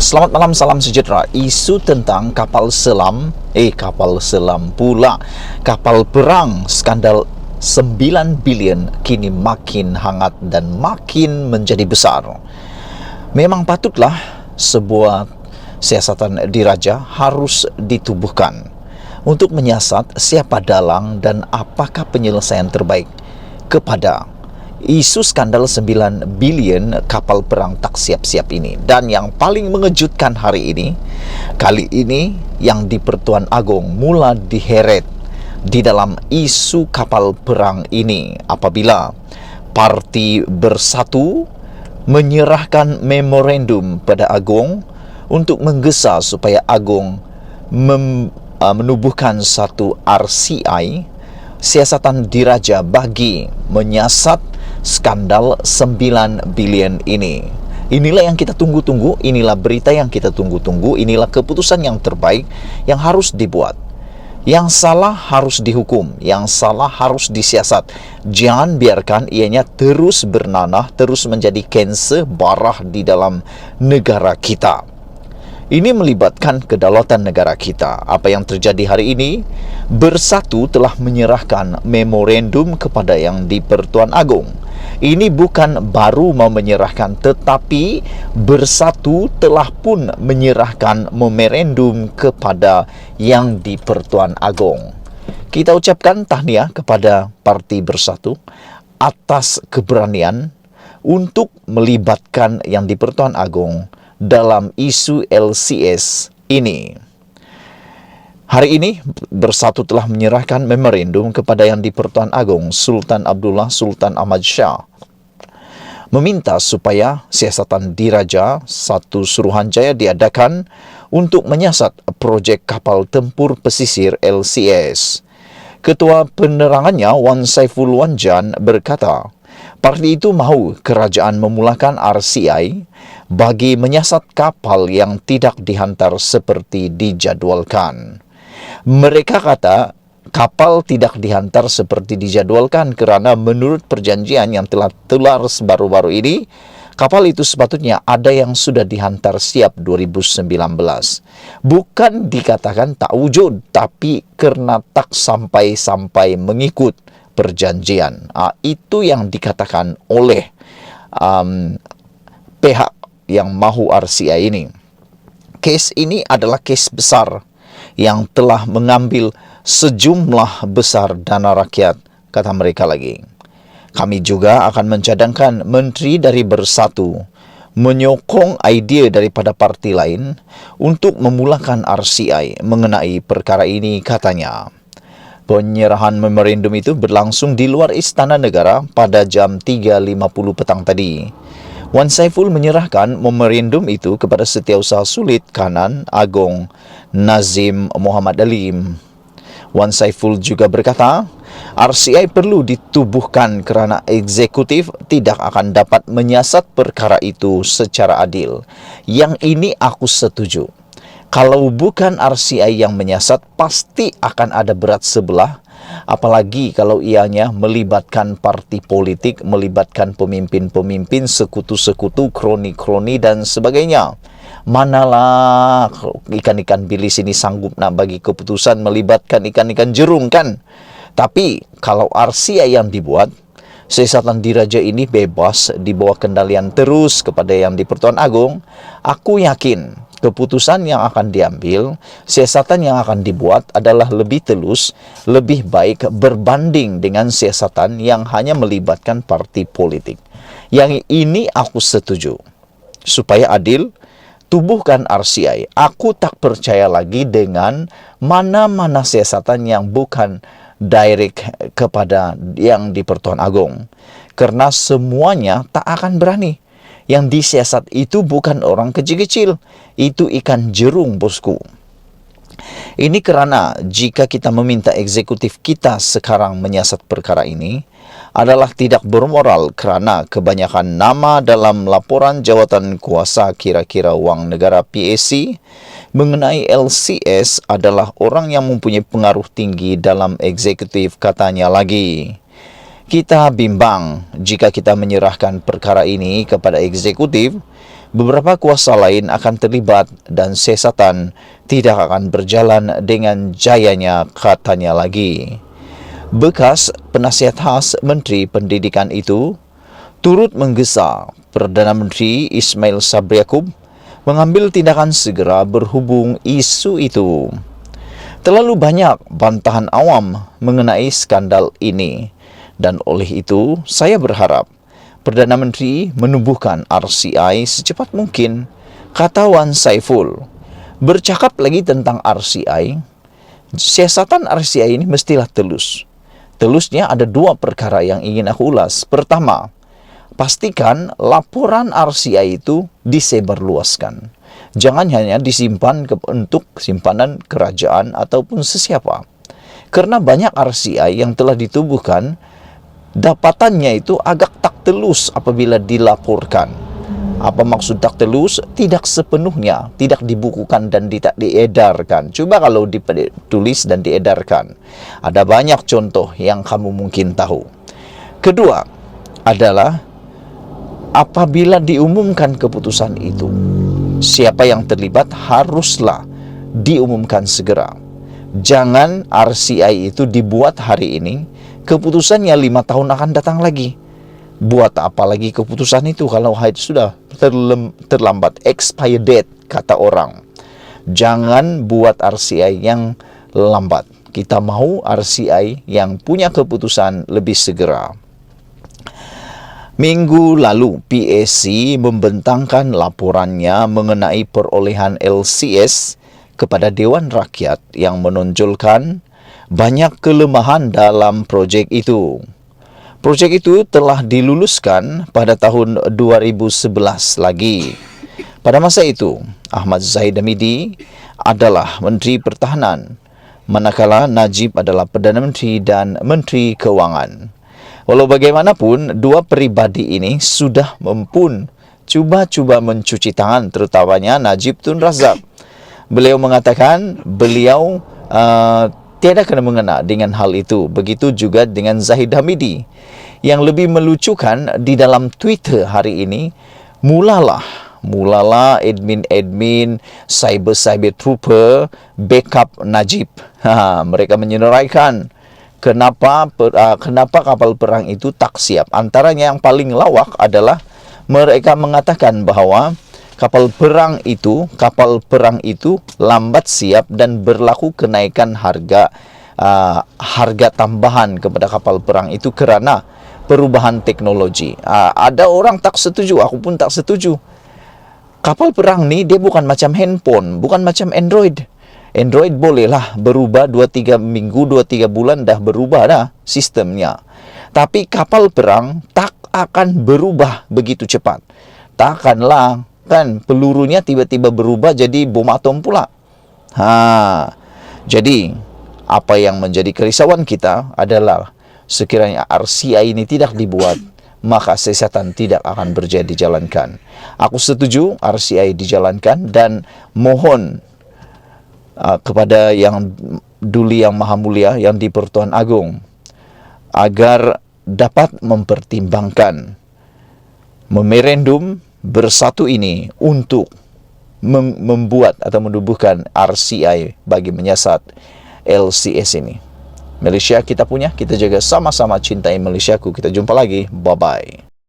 Selamat malam, salam sejahtera. Isu tentang kapal selam pula, kapal perang skandal 9 bilion kini makin hangat dan makin menjadi besar. Memang patutlah sebuah siasatan diraja harus ditubuhkan untuk menyiasat siapa dalang dan apakah penyelesaian terbaik kepada isu skandal 9 bilion kapal perang tak siap-siap ini. Dan yang paling mengejutkan hari ini, kali ini yang di Pertuan Agong mula diheret di dalam isu kapal perang ini apabila Parti Bersatu menyerahkan memorandum pada Agong untuk menggesa supaya Agong menubuhkan satu RCI, siasatan diraja bagi menyiasat skandal 9 bilion ini. Inilah yang kita tunggu-tunggu, inilah berita yang kita tunggu-tunggu, inilah keputusan yang terbaik yang harus dibuat. Yang salah harus dihukum, yang salah harus disiasat. Jangan biarkan ianya terus bernanah, terus menjadi kanser barah di dalam negara kita. Ini melibatkan kedaulatan negara kita. Apa yang terjadi hari ini, Bersatu telah menyerahkan memorandum kepada yang di Pertuan Agong. Ini bukan baru mau menyerahkan, tetapi Bersatu telah pun menyerahkan memorandum kepada yang di Pertuan Agong. Kita ucapkan tahniah kepada Parti Bersatu atas keberanian untuk melibatkan yang di Pertuan Agong dalam isu LCS ini. Hari ini Bersatu telah menyerahkan memorandum kepada yang di Pertuan Agong, Sultan Abdullah Sultan Ahmad Shah, meminta supaya siasatan diraja satu Suruhanjaya diadakan untuk menyiasat projek kapal tempur pesisir LCS. Ketua penerangannya Wan Saiful Wanjan berkata, parti itu mahu kerajaan memulakan RCI bagi menyiasat kapal yang tidak dihantar seperti dijadualkan. Mereka kata kapal tidak dihantar seperti dijadwalkan kerana menurut perjanjian yang telah keluar baru-baru ini, kapal itu sepatutnya ada yang sudah dihantar siap 2019. Bukan dikatakan tak wujud, tapi kerana tak sampai-sampai mengikut perjanjian. Itu yang dikatakan oleh pihak yang mahu RCI ini. Kes ini adalah kes besar yang telah mengambil sejumlah besar dana rakyat, kata mereka lagi. Kami juga akan mencadangkan menteri dari Bersatu menyokong idea daripada parti lain untuk memulakan RCI mengenai perkara ini, katanya. Penyerahan memorandum itu berlangsung di luar Istana Negara pada jam 3.50 petang tadi. Wan Saiful menyerahkan memorandum itu kepada Setiausaha Sulit Kanan Agong Nazim Muhammad Alim. Wan Saiful juga berkata, RCI perlu ditubuhkan kerana eksekutif tidak akan dapat menyiasat perkara itu secara adil. Yang ini aku setuju. Kalau bukan RCI yang menyiasat, pasti akan ada berat sebelah. Apalagi kalau ianya melibatkan parti politik, melibatkan pemimpin-pemimpin, sekutu-sekutu, kroni-kroni dan sebagainya. Manalah ikan-ikan bilis ini sanggup nak bagi keputusan melibatkan ikan-ikan jerung, kan? Tapi kalau RCI yang dibuat, siasatan diraja ini bebas di bawah kendalian terus kepada yang di Pertuan Agong. Aku yakin keputusan yang akan diambil, siasatan yang akan dibuat adalah lebih telus, lebih baik berbanding dengan siasatan yang hanya melibatkan parti politik. Yang ini aku setuju. Supaya adil, tubuhkan RCI. Aku tak percaya lagi dengan mana-mana siasatan yang bukan direct kepada yang di Pertuan Agong. Kerana semuanya tak akan berani. Yang disiasat itu bukan orang kecil-kecil. Itu ikan jerung, bosku. Ini kerana jika kita meminta eksekutif kita sekarang menyiasat perkara ini adalah tidak bermoral kerana kebanyakan nama dalam laporan jawatan kuasa kira-kira wang negara PAC mengenai LCS adalah orang yang mempunyai pengaruh tinggi dalam eksekutif, katanya lagi. Kita bimbang jika kita menyerahkan perkara ini kepada eksekutif, beberapa kuasa lain akan terlibat dan siasatan tidak akan berjalan dengan jayanya, katanya lagi. Bekas penasihat khas Menteri Pendidikan itu turut menggesa Perdana Menteri Ismail Sabri Yaakob mengambil tindakan segera berhubung isu itu. Terlalu banyak bantahan awam mengenai skandal ini, dan oleh itu saya berharap Perdana Menteri menubuhkan RCI secepat mungkin, kata Wan Saiful. Bercakap lagi tentang RCI, siasatan RCI ini mestilah telus. Telusnya ada dua perkara yang ingin aku ulas. Pertama, pastikan laporan RCI itu disebarluaskan. Jangan hanya disimpan untuk simpanan kerajaan ataupun sesiapa. Karena banyak RCI yang telah ditubuhkan, dapatannya itu agak tak telus apabila dilaporkan. Apa maksud tak telus? Tidak sepenuhnya, tidak dibukukan dan tidak diedarkan. Coba kalau ditulis dan diedarkan. Ada banyak contoh yang kamu mungkin tahu. Kedua adalah apabila diumumkan keputusan itu, siapa yang terlibat haruslah diumumkan segera. Jangan RCI itu dibuat hari ini, keputusannya 5 tahun akan datang lagi. Buat apa lagi keputusan itu kalau sudah terlambat, expired date, kata orang. Jangan buat RCI yang lambat. Kita mau RCI yang punya keputusan lebih segera. Minggu lalu, PAC membentangkan laporannya mengenai perolehan LCS kepada Dewan Rakyat yang menonjolkan banyak kelemahan dalam projek itu. Projek itu telah diluluskan pada tahun 2011 lagi. Pada masa itu, Ahmad Zahid Hamidi adalah Menteri Pertahanan, manakala Najib adalah Perdana Menteri dan Menteri Keuangan. Walau bagaimanapun, dua pribadi ini sudah cuba mencuci tangan, terutamanya Najib Tun Razak. Beliau mengatakan beliau tiada kena mengena dengan hal itu. Begitu juga dengan Zahid Hamidi. Yang lebih melucukan, di dalam Twitter hari ini, mulalah admin cyber trooper backup Najib. Mereka menyenaraikan kenapa kapal perang itu tak siap. Antaranya yang paling lawak adalah mereka mengatakan bahwa kapal perang itu lambat siap dan berlaku kenaikan harga tambahan kepada kapal perang itu karena perubahan teknologi. Ada orang tak setuju, aku pun tak setuju. Kapal perang ni dia bukan macam handphone, bukan macam Android. Android bolehlah berubah 2-3 minggu, 2-3 bulan dah berubah dah sistemnya. Tapi kapal perang tak akan berubah begitu cepat. Takkanlah kan pelurunya tiba-tiba berubah jadi bom atom pula. Jadi apa yang menjadi kerisauan kita adalah sekiranya RCI ini tidak dibuat, maka siasatan tidak akan dijalankan. Aku setuju RCI dijalankan dan mohon kepada Yang Duli Yang Maha Mulia yang di Pertuan Agung agar dapat mempertimbangkan memorandum bersatu ini untuk membuat atau menubuhkan RCI bagi menyiasat LCS ini. Malaysia kita punya, kita jaga sama-sama cintai Malaysiaku. Kita jumpa lagi. Bye-bye.